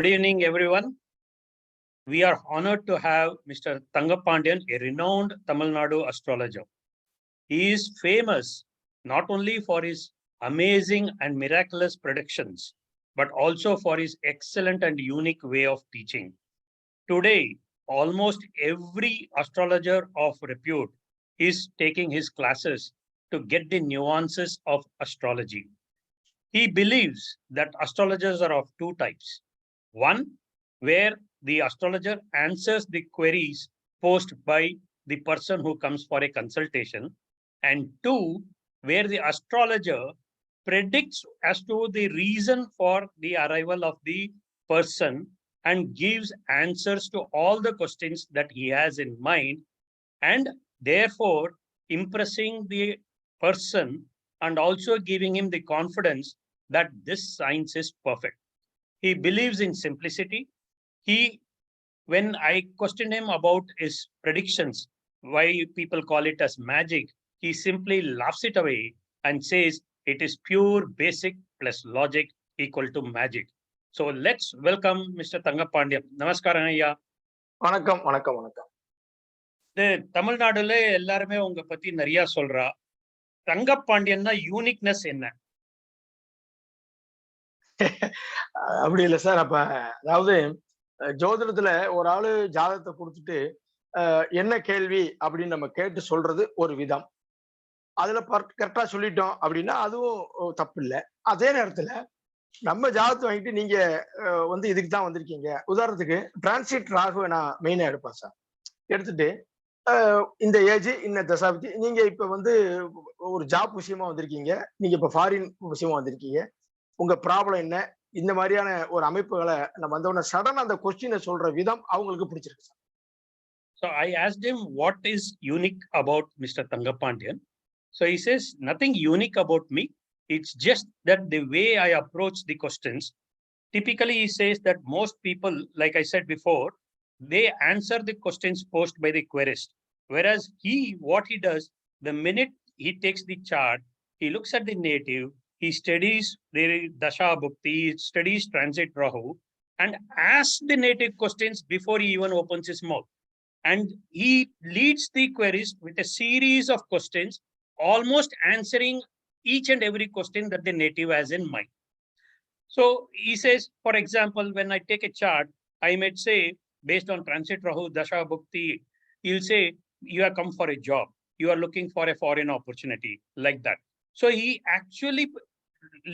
Good evening, everyone. We are honored to have Mr. Thangapandiyan, a renowned Tamilnadu astrologer. He is famous not only for his amazing and miraculous predictions, but also for his excellent and unique way of teaching. Today, almost every astrologer of repute is taking his classes to get the nuances of astrology. He believes that astrologers are of two types. One, where the astrologer answers the queries posed by the person who comes for a consultation. And two, where the astrologer predicts as to the reason for the arrival of the person and gives answers to all the questions that he has in mind, and therefore impressing the person and also giving him the confidence that this science is perfect. He believes in simplicity. When I questioned him about his predictions, why people call it as magic, he simply laughs it away and says it is pure basic plus logic equal to magic. So let's welcome Mr. Thangapandiyan. Namaskaram, Ayya. வணக்கம் வணக்கம் வணக்கம். தமிழ்நாடுல எல்லாருமே உங்க பத்தி நிறைய சொல்றா. தங்கப்பாண்டியன்னா uniqueness என்ன? அப்படி இல்லை சார். அப்ப அதாவது ஜோதிடத்துல ஒரு ஆளு ஜாதகத்தை கொடுத்துட்டு என்ன கேள்வி அப்படின்னு நம்ம கேட்டு சொல்றது ஒரு விதம். அதுல கரெக்டா சொல்லிட்டோம் அப்படின்னா அதுவும் தப்பு இல்லை. அதே நேரத்துல நம்ம ஜாதகத்தை வாங்கிட்டு நீங்க இதுக்கு தான் வந்திருக்கீங்க. உதாரணத்துக்கு டிரான்சிட் ராகுவை நான் மெயினா எடுப்பேன் சார். எடுத்துட்டு இந்த ஏஜ் இந்த தசாபதி, நீங்க இப்ப ஒரு ஜாப் விஷயமா வந்திருக்கீங்க, நீங்க இப்ப ஃபாரின் விஷயமா வந்திருக்கீங்க, உங்க ப்ராப்ளம் என்ன, இந்த மாதிரியான ஒரு அமைப்புகளை நம்ம வந்தோடனே சடன் அந்த கொஸ்டினை சொல்ற விதம் அவங்களுக்கு பிடிச்சிருக்கு sir. So I asked him what is unique about Mr. Thangapandiyan. So he says nothing unique about me. It's just that the way I approach the questions. Typically, he says that most people, like I said before, they answer the questions posed by the querist. Whereas what he does, the minute he takes the chart, he looks at the native, he studies the Dasha Bhukti, he studies Transit Rahu, and asks the native questions before he even opens his mouth. And he leads the queries with a series of questions, almost answering each and every question that the native has in mind. So he says, for example, when I take a chart, I might say, based on Transit Rahu, Dasha Bhukti, he'll say, you have come for a job, you are looking for a foreign opportunity, like that. So he actually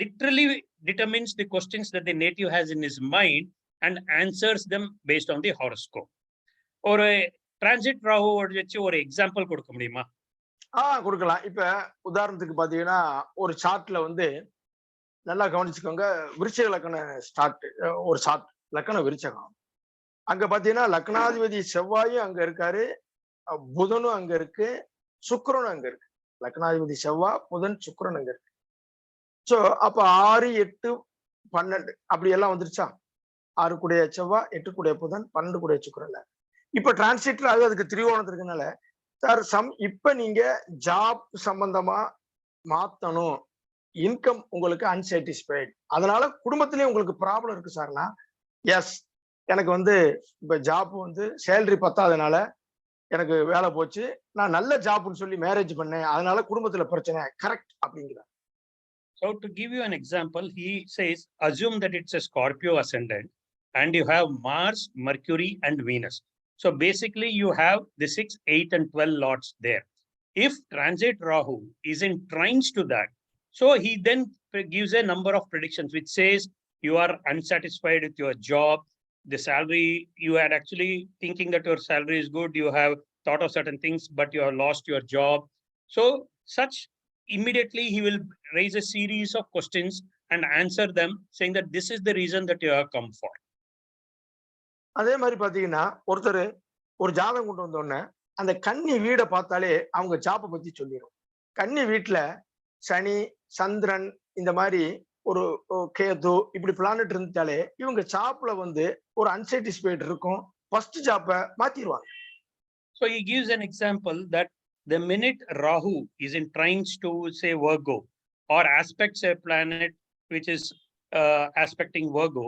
literally determines the questions that the native has in his mind and answers them based on the horoscope. Or a Transit Rahu வச்சு ஒரு example கொடுக்க முடியுமா? கொடுக்கலாம். இப்ப உதாரணத்துக்கு பாத்தீங்கன்னா ஒரு சார்ட்ல நல்லா கவனிச்சுக்கோங்க. விருச்சிக லக்கண ஒரு சார்ட் லக்கண விருச்சகம். அங்க பாத்தீங்கன்னா லக்னாதிபதி செவ்வாயும் அங்க இருக்காரு, புதனும் அங்க இருக்கு, சுக்கிரனும் அங்க இருக்கு. லக்னாதிபதி செவ்வாய், புதன், சுக்கிரன் அங்க இருக்கு. சோ அப்ப 6, 8, 12 அப்படி எல்லாம் வந்துருச்சா? 6 கூடிய செவ்வாய், 8 கூடிய புதன், 12 கூடிய சுக்கிரன். இப்ப டிரான்சிட்ல அதுக்கு திரிகோணம் இருக்கனால சார் இப்ப நீங்க ஜாப் சம்பந்தமா மாத்தணும், இன்கம் உங்களுக்கு அன்சாட்டிஸ்ஃபைடு, அதனால குடும்பத்திலேயே உங்களுக்கு ப்ராப்ளம் இருக்கு சார்னா, எஸ் எனக்கு இப்ப ஜாப் சேலரி பத்தாதனால எனக்கு வேலை போச்சு, நான் நல்ல ஜாப்னு சொல்லி மேரேஜ் பண்ணேன், அதனால குடும்பத்துல பிரச்சனை, கரெக்ட் அப்படிங்கிறார். So to give you an example, he says, assume that it's a Scorpio ascendant and you have Mars, Mercury and Venus. So basically you have the 6, 8 and 12 lots there. If Transit Rahu is in trines to that, so he then gives a number of predictions which says you are unsatisfied with your job, the salary, you are actually thinking that your salary is good, you have thought of certain things, but you have lost your job. So such immediately he will raise a series of questions and answer them saying that this is the reason that you have come for. அதே மாதிரி பாத்தீங்கன்னா ஒருத்தர் ஒரு ஜாதகம் கொண்டு வந்தோடனே அந்த கன்னி வீடை பார்த்தாலே அவங்க ஜாப்பை பத்தி சொல்லிடும். கன்னி வீட்டுல சனி, சந்திரன், இந்த மாதிரி ஒரு கேது இப்படி பிளானட் இருந்தாலே இவங்க ஜாப்ல ஒரு அன்சாட்டிஸ்ஃபைடு இருக்கும், first ஜாப்பை மாத்திடுவாங்க. So he gives an example that the minute Rahu is in trines to say Virgo or aspects a planet which is aspecting Virgo,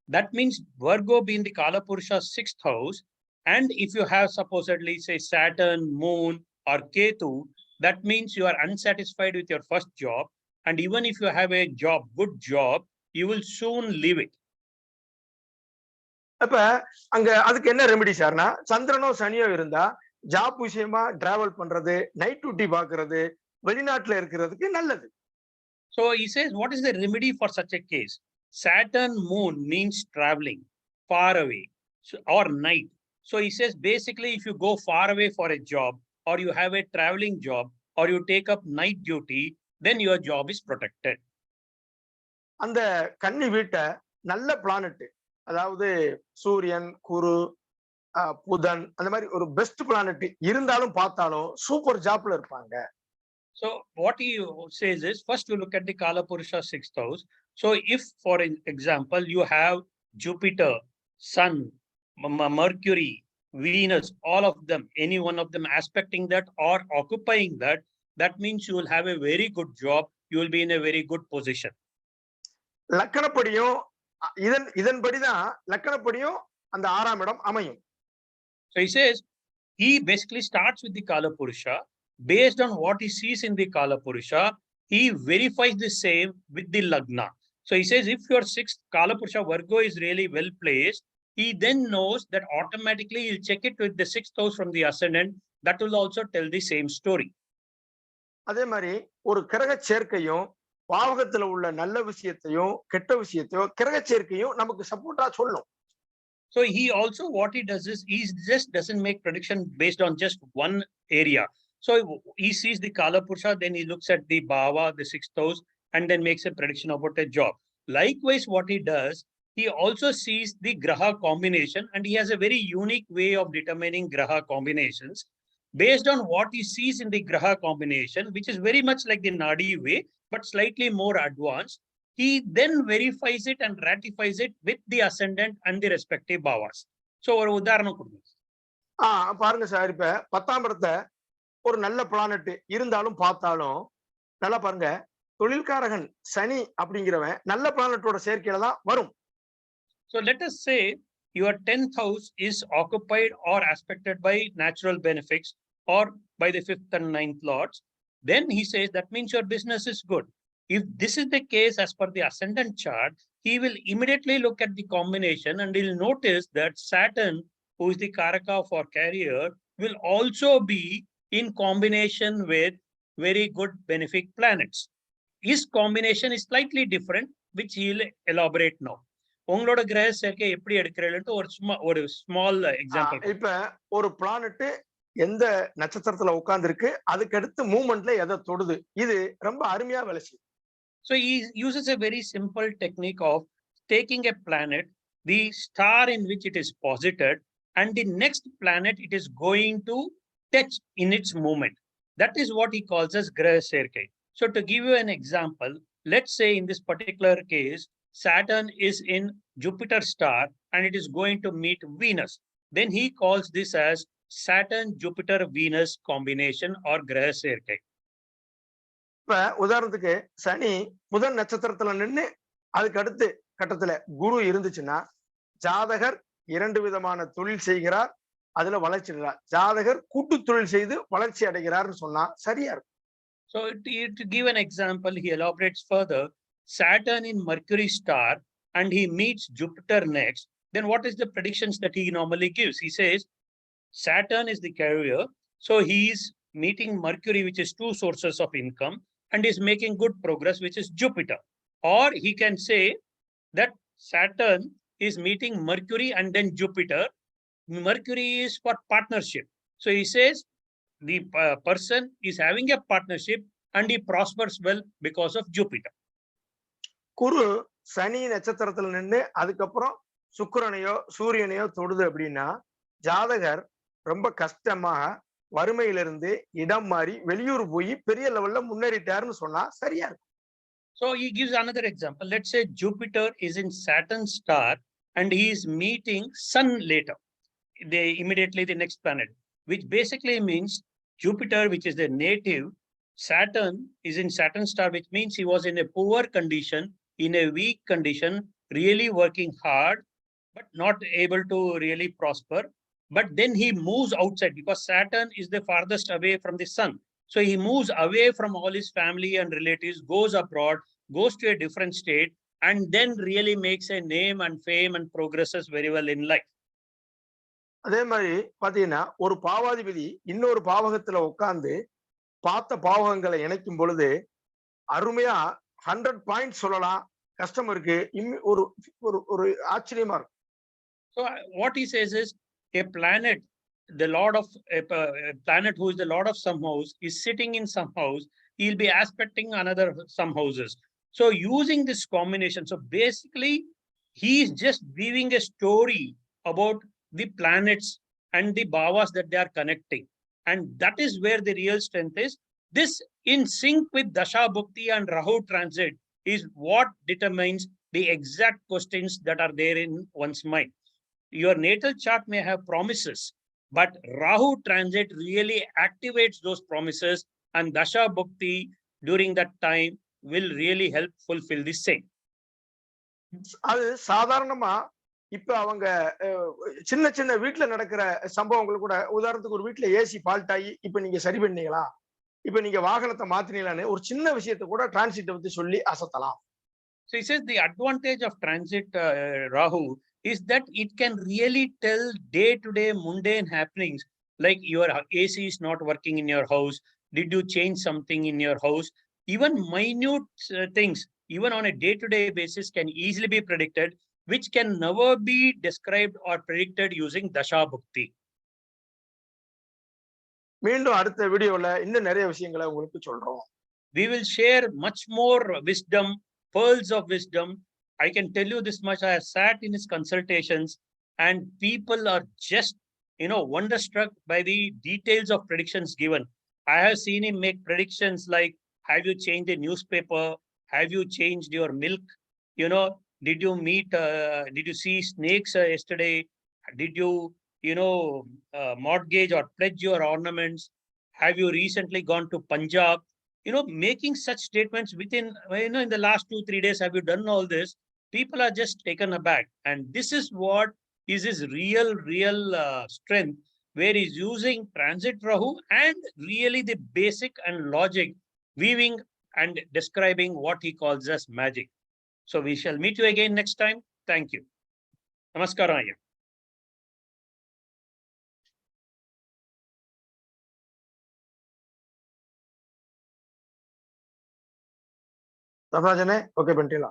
That means Virgo being the Kalapurusha's 6th house. And if you have supposedly say Saturn, Moon, or Ketu, that means you are unsatisfied with your first job. And even if you have a job, good job, you will soon leave it. அப்ப அங்க அதுக்கு என்ன remedy சார்னா, சந்திரனோ சனியோ இருந்தா job விஷயமா travel பண்றது, night duty பாக்குறது, வெளிநாட்டுல இருக்கிறதுக்கு நல்லது. So he says, what is the remedy for such a case? Saturn, Moon means traveling far away or night. So he says, basically, if you go far away for a job, or you have a traveling job, or you take up night duty, then your job is protected. அந்த கன்னி வீட்டை நல்ல planet, அதாவது சூரியன், குரு, புதன், அந்த மாதிரி ஒரு பெஸ்ட் பிளானட் இருந்தாலும் பார்த்தாலும் சூப்பர் ஜாப்ல இருப்பாங்க. So what he says is, first you look at the Kalapurusha 6th house. So if, for example, you have Jupiter, Sun, Mercury, Venus, all of them, any one of them aspecting that or occupying that, that means you will have a very good job. You will be in a very good position. லக்கணப்படியும் இதன்படிதான் லக்கணப்படியும் அந்த 6ஆம் இடம் அமையும். So he says, he basically starts with the Kalapurusha. Based on what he sees in the Kalapurusha, he verifies the same with the Lagna. So he says, if your 6th Kalapurusha Virgo is really well placed, he then knows that automatically he'll check it with the 6th house from the ascendant. That will also tell the same story. அதே மாதிரி ஒரு கிரக சேர்க்கையும் பாவகத்துல உள்ள நல்ல விஷயத்தையும் கெட்ட விஷயத்தையும் கிரக சேர்க்கையும் நமக்கு சப்போர்ட்டா சொல்லும். So he also, what he does is, he just doesn't make prediction based on just one area. So he sees the Kalapurusha, then he looks at the Bhava, the 6th house, and then makes a prediction about a job. Likewise, what he does, he also sees the Graha combination, and he has a very unique way of determining Graha combinations. Based on what he sees in the Graha combination, which is very much like the Nadi way, but slightly more advanced, he then verifies it and ratifies it with the ascendant and the respective Bhavas. So, ஒரு உதாரணம் கொடுங்க. பாருங்க sir, இப்ப 10ஆம் இடத்தை ஒரு நல்ல planet இருந்தாலும் பார்த்தாலும் நல்லா பாருங்க, தொழில்காரகன் சனி அப்படிங்கிறவன் நல்ல பிளானட்டோட சேர்க்கையில தான் வரும். So let us say your 10th house is occupied or aspected by natural benefits or by the 5th and 9th lords. Then he says that means your business is good. If this is the case as per the ascendant chart, he will immediately look at the combination and he'll notice that Saturn, who is the Karaka for career, will also be in combination with very good benefic planets. His combination is slightly different, which he'll elaborate now. உங்களோட கிரக சேர்க்கை எப்படி எடுக்கிறீங்கன்னு ஒரு small example. இப்ப ஒரு planet எந்த நட்சத்திரத்துல உட்கார்ந்து இருக்கு, அதுக்கு அடுத்து மூவ்மெண்ட்ல எதை தொடுது, இது ரொம்ப அருமையா வேலை செய்யும். So he uses a very simple technique of taking a planet, the star in which it is posited, and the next planet it is going to touch in its movement. That is what he calls as Graha Serkai. So to give you an example, let's say in this particular case, Saturn is in Jupiter star and it is going to meet Venus. Then he calls this as Saturn-Jupiter-Venus combination or Graha Serkai. இப்ப உதாரணத்துக்கு சனி முதல் நட்சத்திரத்துல நின்று அதுக்கு அடுத்து கட்டத்துல குரு இருந்துச்சுன்னா, ஜாதகர் 2 விதமான தொழில் செய்கிறார், அதுல வளர்ச்சி அடைகிறார். ஜாதகர் கூட்டு தொழில் செய்து வளர்ச்சி அடைகிறார்னு சொன்னா சரியா இருக்கும். So to give an example, he elaborates further. Saturn in Mercury star and he meets Jupiter next, then what is the predictions that he normally gives? He says Saturn is the carrier, so he is meeting Mercury, which is 2 sources of income, and is making good progress, which is Jupiter. Or he can say that Saturn is meeting Mercury and then Jupiter. Mercury is for partnership. So he says the person is having a partnership and he prospers well because of Jupiter. குரு சனி நட்சத்திரத்துல நின்று அதுக்கப்புறம் சுக்கிரனையோ சூரியனையோ தொடுது அப்படின்னா, ஜாதகர் ரொம்ப கஷ்டமா வறுமையிலிருந்து இடம் மாறி வெளியூர் போய் பெரிய லெவல்ல முன்னேறிட்டாருன்னு சொன்னா சரியா இருக்கும். So he gives another example. Let's say Jupiter is in Saturn star and he is meeting Sun later. They immediately the next planet, which basically means Jupiter, which is the native, Saturn is in Saturn star, which means he was in a poor condition, in a weak condition, really working hard, but not able to really prosper. But then he moves outside because Saturn is the farthest away from the sun. So he moves away from all his family and relatives, goes abroad, goes to a different state, and then really makes a name and fame and progresses very well in life. அதே மாதிரி பாத்தீங்கன்னா ஒரு பாவாதிபதி இன்னொரு பாவகத்துல உட்கார்ந்து பார்த்த பாவகங்களை இணைக்கும் பொழுது அருமையா 100 பாயிண்ட் சொல்லலாம். கஸ்டமருக்கு ஒரு ஒரு ஒரு ஆச்சரியமா இருக்கும். So what he says is a planet, the lord of a planet who is the lord of some house is sitting in some house. He'll be aspecting another some houses. So using this combination, so basically he is just weaving a story about the planets and the bhavas that they are connecting. And that is where the real strength is. This in sync with Dasha Bhukti and Rahu transit is what determines the exact questions that are there in one's mind. Your natal chart may have promises, but Rahu transit really activates those promises, and Dasha Bhukti during that time will really help fulfill the same. அது சாதாரணமா இப்ப அவங்க சின்ன சின்ன வீட்டுல நடக்கிற சம்பவங்கள் கூட, உதாரணத்துக்கு ஒரு வீட்டுல ஏசி ஃபால்ட் ஆகி இப்ப நீங்க சரி பண்ணீங்களா, இப்ப நீங்க வாகனத்தை மாத்தினீங்களான்னு ஒரு சின்ன விஷயத்தை கூட டிரான்சிட்டை பத்தி சொல்லி அசத்தலாம். So he says the advantage of transit Rahu is that it can really tell day-to-day mundane happenings, like your AC is not working in your house. Did you change something in your house? Even minute things, even on a day-to-day basis, can easily be predicted, which can never be described or predicted using Dasha Bhukti. மீண்டும் அடுத்த வீடியோல இன்னும் நிறைய விஷயங்களை உங்களுக்கு சொல்றோம். We will share much more wisdom, pearls of wisdom. I can tell you this much. I have sat in his consultations and people are just, wonderstruck by the details of predictions given. I have seen him make predictions like, have you changed the newspaper? Have you changed your milk? Did you see snakes yesterday? Did you, mortgage or pledge your ornaments? Have you recently gone to Punjab? Making such statements within, in the last 2-3 days, have you done all this? People are just taken aback. And this is what is his real strength, where he's using transit Rahu and really the basic and logic, weaving and describing what he calls as magic. So we shall meet you again next time. Thank you. Namaskaram. நடராஜனே, okay பண்ணிட்டீங்களா?